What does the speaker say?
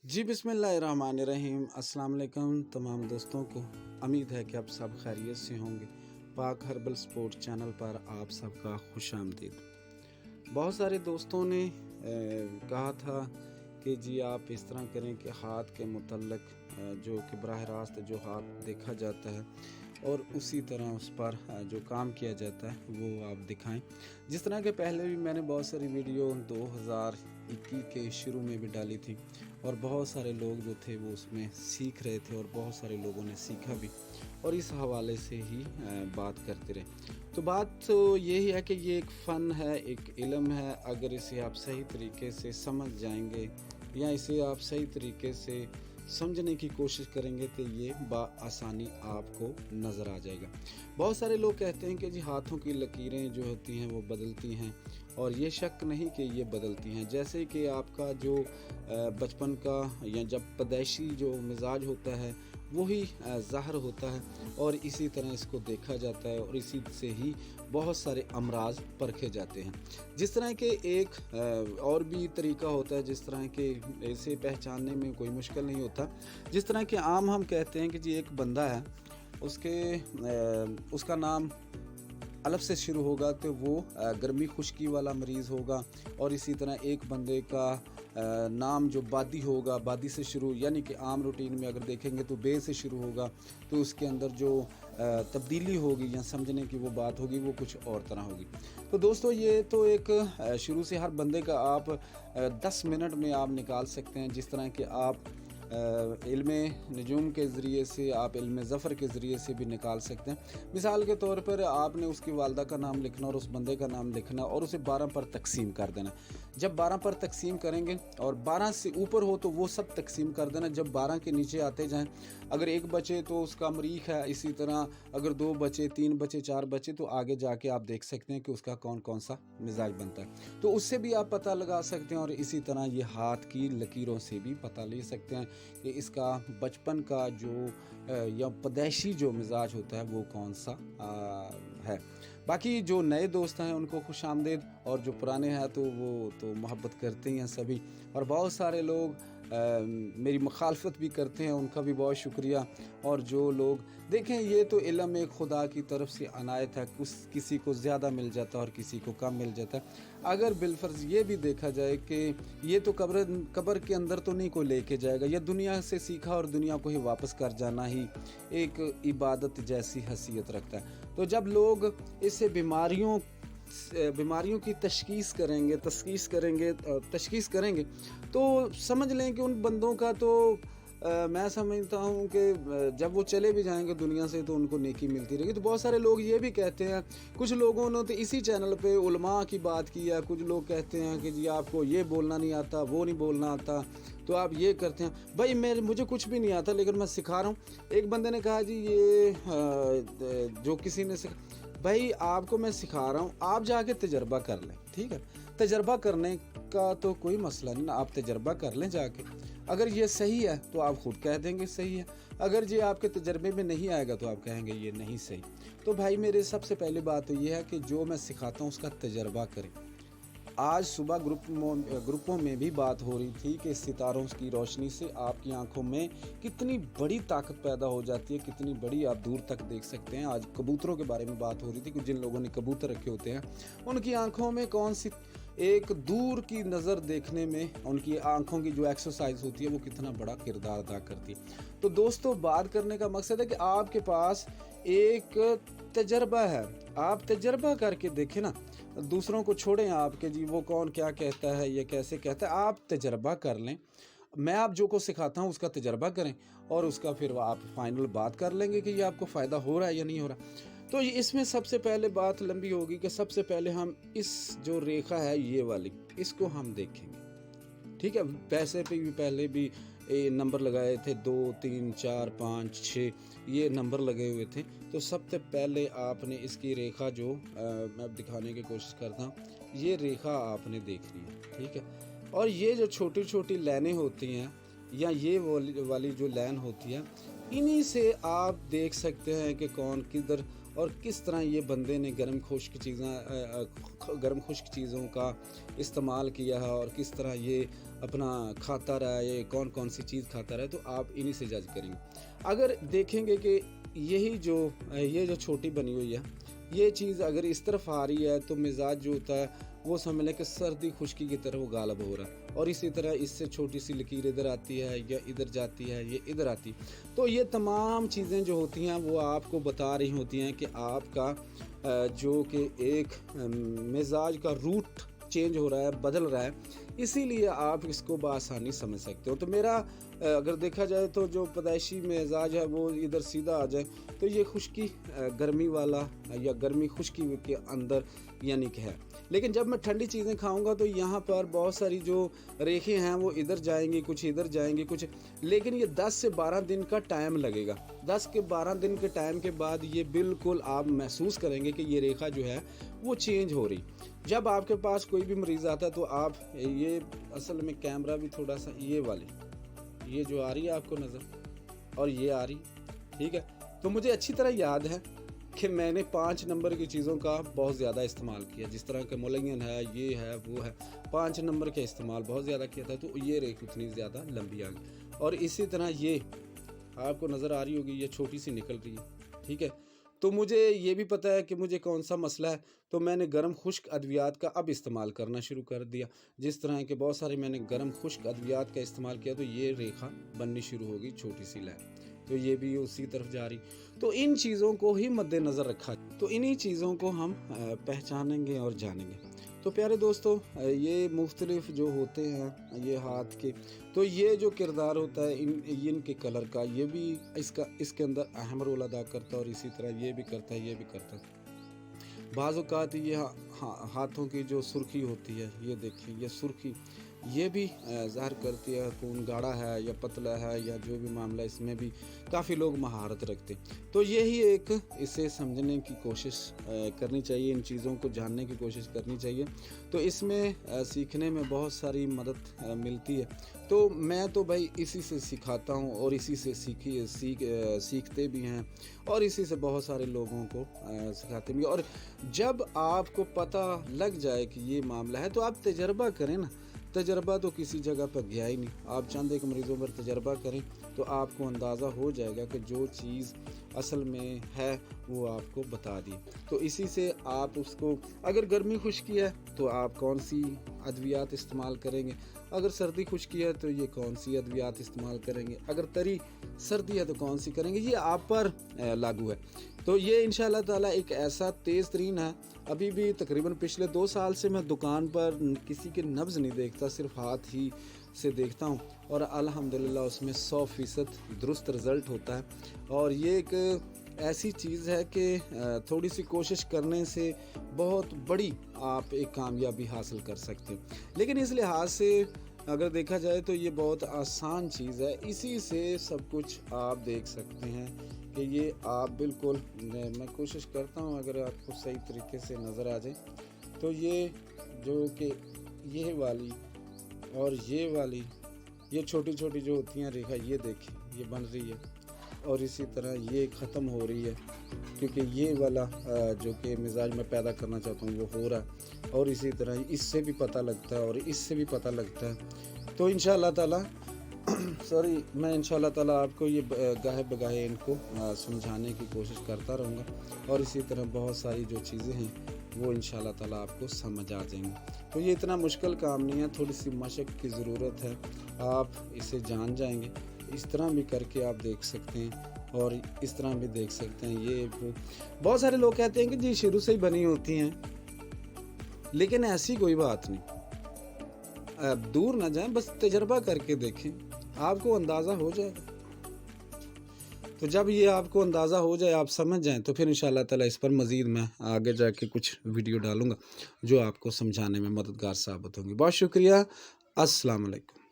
जी बिस्मिल्लाहिर्रहमानिर्रहीम। अस्सलाम वालेकुम तमाम दोस्तों को। उम्मीद है कि आप सब खैरियत से होंगे। पाक हर्बल स्पोर्ट चैनल पर आप सबका खुश आमदीद। बहुत सारे दोस्तों ने कहा था कि जी आप इस तरह करें कि हाथ के मुतल्लक जो कि बराह रास्त जो हाथ देखा जाता है और उसी तरह उस पर जो काम किया जाता है वो आप दिखाएं। जिस तरह के पहले भी मैंने बहुत सारी वीडियो 2021 के शुरू में भी डाली थी और बहुत सारे लोग जो थे वो उसमें सीख रहे थे और बहुत सारे लोगों ने सीखा भी और इस हवाले से ही बात करते रहे। तो बात तो यही है कि ये एक फ़न है, एक इल्म है। अगर इसे आप सही तरीके से समझ जाएंगे या इसे आप सही तरीके से समझने की कोशिश करेंगे तो ये आसानी आपको नज़र आ जाएगा। बहुत सारे लोग कहते हैं कि जी हाथों की लकीरें जो होती हैं वो बदलती हैं, और ये शक नहीं कि ये बदलती हैं। जैसे कि आपका जो बचपन का या जब पैदाइशी जो मिजाज होता है वही ज़ाहिर होता है और इसी तरह इसको देखा जाता है और इसी से ही बहुत सारे अमराज परखे जाते हैं। जिस तरह के एक और भी तरीका होता है जिस तरह के इसे पहचानने में कोई मुश्किल नहीं होता। जिस तरह के आम हम कहते हैं कि जी एक बंदा है, उसका नाम अलफ से शुरू होगा तो वो गर्मी खुश्की वाला मरीज़ होगा, और इसी तरह एक बंदे का नाम जो बादी होगा, बादी से शुरू, यानी कि आम रूटीन में अगर देखेंगे तो बे से शुरू होगा, तो उसके अंदर जो तब्दीली होगी या समझने की वो बात होगी वो कुछ और तरह होगी। तो दोस्तों ये तो एक शुरू से हर बंदे का आप 10 मिनट में आप निकाल सकते हैं। जिस तरह कि आप इल्मे नजूम के ज़रिए से, आप इल्मे ज़फ़र के ज़रिए से भी निकाल सकते हैं। मिसाल के तौर पर आपने उसकी वालदा का नाम लिखना और उस बंदे का नाम लिखना और उसे 12 पर तकसीम कर देना। जब 12 पर तकसीम करेंगे और 12 से ऊपर हो तो वो सब तकसीम कर देना। जब 12 के नीचे आते जाएं, अगर एक बचे तो उसका मरीख है, इसी तरह अगर 2 बचे, 3 बचे, 4 बचे तो आगे जाके आप देख सकते हैं कि उसका कौन कौन सा मिजाज बनता है। तो उससे भी आप पता लगा सकते हैं और इसी तरह ये हाथ की लकीरों से भी पता ले सकते हैं कि इसका बचपन का जो या पैदाइशी जो मिजाज होता है वो कौन सा है। बाकी जो नए दोस्त हैं उनको खुश आमदीद, और जो पुराने हैं तो वो तो मोहब्बत करते ही हैं सभी, और बहुत सारे लोग मेरी मुखालफत भी करते हैं, उनका भी बहुत शुक्रिया। और जो लोग देखें, ये तो इल्म एक खुदा की तरफ से अनायत है, किसी को ज़्यादा मिल जाता है और किसी को कम मिल जाता है। अगर बिलफर्ज ये भी देखा जाए कि ये तो कब्र के अंदर तो नहीं कोई लेके जाएगा, या दुनिया से सीखा और दुनिया को ही वापस कर जाना ही एक इबादत जैसी हैसियत रखता है। तो जब लोग इससे बीमारियों की तशखीस करेंगे तो समझ लें कि उन बंदों का तो मैं समझता हूँ कि जब वो चले भी जाएंगे दुनिया से तो उनको नेकी मिलती रहेगी। तो बहुत सारे लोग ये भी कहते हैं, कुछ लोगों ने तो इसी चैनल पे उलमा की बात की है, कुछ लोग कहते हैं कि जी आपको ये बोलना नहीं आता, वो नहीं बोलना आता, तो आप ये करते हैं। भाई मुझे कुछ भी नहीं आता लेकिन मैं सिखा रहा हूँ। एक बंदे ने कहा जी ये जो किसी ने भाई आपको मैं सिखा रहा हूँ, आप जाके तजर्बा कर लें, ठीक है। तजर्बा करने का तो कोई मसला नहीं ना, आप तजर्बा कर लें जाके। अगर ये सही है तो आप खुद कह देंगे सही है, अगर ये आपके तजर्बे में नहीं आएगा तो आप कहेंगे ये नहीं सही। तो भाई मेरे सबसे पहली बात तो ये है कि जो मैं सिखाता हूँ उसका तजर्बा करें। आज सुबह ग्रुपों में भी बात हो रही थी कि सितारों की रोशनी से आपकी आंखों में कितनी बड़ी ताकत पैदा हो जाती है, कितनी बड़ी आप दूर तक देख सकते हैं। आज कबूतरों के बारे में बात हो रही थी कि जिन लोगों ने कबूतर रखे होते हैं उनकी आंखों में कौन सी एक दूर की नज़र देखने में उनकी आंखों की जो एक्सरसाइज होती है वो कितना बड़ा किरदार अदा करती है। तो दोस्तों बात करने का मकसद है कि आपके पास एक तजर्बा है, आप तजर्बा करके देखें ना। दूसरों को छोड़ें आपके जी वो कौन क्या कहता है, ये कैसे कहता है, आप तजर्बा कर लें। मैं आप जो को सिखाता हूँ उसका तजर्बा करें और उसका फिर आप फाइनल बात कर लेंगे कि ये आपको फ़ायदा हो रहा है या नहीं हो रहा। तो इसमें सबसे पहले बात लंबी होगी कि सबसे पहले हम इस जो रेखा है ये वाली, इसको हम देखेंगे, ठीक है। पैसे पे भी पहले भी नंबर लगाए थे, 2 3 4 5 6 ये नंबर लगे हुए थे। तो सबसे पहले आपने इसकी रेखा जो मैं दिखाने की कोशिश करता हूँ, ये रेखा आपने देखनी है, ठीक है। और ये जो छोटी छोटी लाइनें होती हैं या ये वाली जो लाइन होती है, इन्हीं से आप देख सकते हैं कि कौन किधर और किस तरह ये बंदे ने गर्म खुश्क चीज़ों का इस्तेमाल किया है और किस तरह ये अपना खाता रहा है, कौन कौन सी चीज़ खाता रहा है, तो आप इन्हीं से जज करेंगे। अगर देखेंगे कि ये जो छोटी बनी हुई है, ये चीज़ अगर इस तरफ आ रही है तो मिजाज जो होता है वो समझ लें कि सर्दी खुश्की की तरह वो गालब हो रहा है, और इसी तरह इससे छोटी सी लकीर इधर आती है या इधर जाती है, ये इधर आती है। तो ये तमाम चीज़ें जो होती हैं वो आपको बता रही होती हैं कि आपका जो कि एक मिजाज का रूट चेंज हो रहा है, बदल रहा है, इसीलिए आप इसको बआसानी समझ सकते हो। तो मेरा अगर देखा जाए तो जो पैदाइशी मिजाज है वो इधर सीधा आ जाए तो ये खुश्की गर्मी वाला या गर्मी खुश्की के अंदर यानी कि है। लेकिन जब मैं ठंडी चीज़ें खाऊंगा तो यहाँ पर बहुत सारी जो रेखें हैं वो इधर जाएंगी, कुछ इधर जाएंगी, कुछ, लेकिन ये 10 से 12 दिन का टाइम लगेगा। 10 के 12 दिन के टाइम के बाद ये बिल्कुल आप महसूस करेंगे कि ये रेखा जो है वो चेंज हो रही। जब आपके पास कोई भी मरीज़ आता है तो आप ये असल में कैमरा भी थोड़ा सा ये वाली, ये जो आ रही है आपको नज़र और ये आ रही, ठीक है। तो मुझे अच्छी तरह याद है कि मैंने 5 नंबर की चीज़ों का बहुत ज़्यादा इस्तेमाल किया, जिस तरह के मुलयन है, ये है, वो है, 5 नंबर का इस्तेमाल बहुत ज़्यादा किया था, तो ये रेख उतनी ज़्यादा लंबी आ गई। और इसी तरह ये आपको नज़र आ रही होगी, ये छोटी सी निकल रही है, ठीक है। तो मुझे ये भी पता है कि मुझे कौन सा मसला है, तो मैंने गर्म खुश्क अद्वियात का अब इस्तेमाल करना शुरू कर दिया। जिस तरह के बहुत सारे मैंने गर्म खुश्क अद्वियात का इस्तेमाल किया तो ये रेखा बननी शुरू होगी, छोटी सी लहर, तो ये भी उसी तरफ जा रही। तो इन चीज़ों को ही मद्देनज़र रखा, तो इन्हीं चीज़ों को हम पहचानेंगे और जानेंगे। तो प्यारे दोस्तों, ये मुख्तलिफ जो होते हैं ये हाथ के, तो ये जो किरदार होता है इनके कलर का, ये भी इसके अंदर अहम रोल अदा करता है, और इसी तरह ये भी करता है, ये भी करता है। बाज़ औक़ात ये हाथों की जो सुर्खी होती है, ये देखिए, ये सुर्खी ये भी ज़ाहिर करती है खून गाढ़ा है या पतला है या जो भी मामला, इसमें भी काफ़ी लोग महारत रखते। तो यही एक इसे समझने की कोशिश करनी चाहिए, इन चीज़ों को जानने की कोशिश करनी चाहिए। तो इसमें सीखने में बहुत सारी मदद मिलती है। तो मैं तो भाई इसी से सिखाता हूँ और इसी से सीखते भी हैं, और इसी से बहुत सारे लोगों को सिखाते भी। और जब आपको पता लग जाए कि ये मामला है तो आप तजर्बा करें ना। तजर्बा तो किसी जगह पर गया ही नहीं, आप चंद एक मरीज़ों पर तजर्बा करें तो आपको अंदाज़ा हो जाएगा कि जो चीज़ असल में है वो आपको बता दी। तो इसी से आप उसको, अगर गर्मी खुश्की है तो आप कौन सी अद्वियात इस्तेमाल करेंगे, अगर सर्दी खुश्की है तो ये कौन सी अद्वियात इस्तेमाल करेंगे, अगर तरी सर्दी है तो कौन सी करेंगे, ये आप पर लागू है। तो ये इंशाअल्लाह ताला एक ऐसा तेज़ तरीन है। अभी भी तकरीबन पिछले 2 साल से मैं दुकान पर किसी के नब्ज़ नहीं देखता, सिर्फ हाथ ही से देखता हूँ, और अल्हम्दुलिल्लाह उसमें 100% दुरुस्त रिज़ल्ट होता है। और ये एक ऐसी चीज़ है कि थोड़ी सी कोशिश करने से बहुत बड़ी आप एक कामयाबी हासिल कर सकते हैं। लेकिन इस लिहाज से अगर देखा जाए तो ये बहुत आसान चीज़ है, इसी से सब कुछ आप देख सकते हैं कि ये आप बिल्कुल, मैं कोशिश करता हूँ अगर आपको सही तरीके से नज़र आ जाए, तो ये जो कि ये वाली और ये वाली, ये छोटी छोटी जो होती हैं रेखा, ये देखिए ये बन रही है, और इसी तरह ये ख़त्म हो रही है, क्योंकि ये वाला जो कि मिजाज में पैदा करना चाहता हूँ वो हो रहा है। और इसी तरह इससे भी पता लगता है और इससे भी पता लगता है। तो इंशाअल्लाह ताला सॉरी, मैं इंशाअल्लाह ताला आपको ये गाहे बगाहे इनको समझाने की कोशिश करता रहूँगा, और इसी तरह बहुत सारी जो चीज़ें हैं वो इंशाअल्लाह ताला आपको समझ आ जाएंगी। तो ये इतना मुश्किल काम नहीं है, थोड़ी सी मशक की ज़रूरत है, आप इसे जान जाएंगे। इस तरह भी करके आप देख सकते हैं और इस तरह भी देख सकते हैं। ये बहुत सारे लोग कहते हैं कि जी शुरू से ही बनी होती हैं, लेकिन ऐसी कोई बात नहीं। आप दूर ना जाएं, बस तजर्बा करके देखें, आपको अंदाज़ा हो जाएगा। तो जब ये आपको अंदाज़ा हो जाए, आप समझ जाएं, तो फिर इंशाअल्लाह ताला इस पर मज़ीद मैं आगे जाके कुछ वीडियो डालूँगा जो आपको समझाने में मददगार साबित होंगी। बहुत शुक्रिया। अस्सलाम वालेकुम।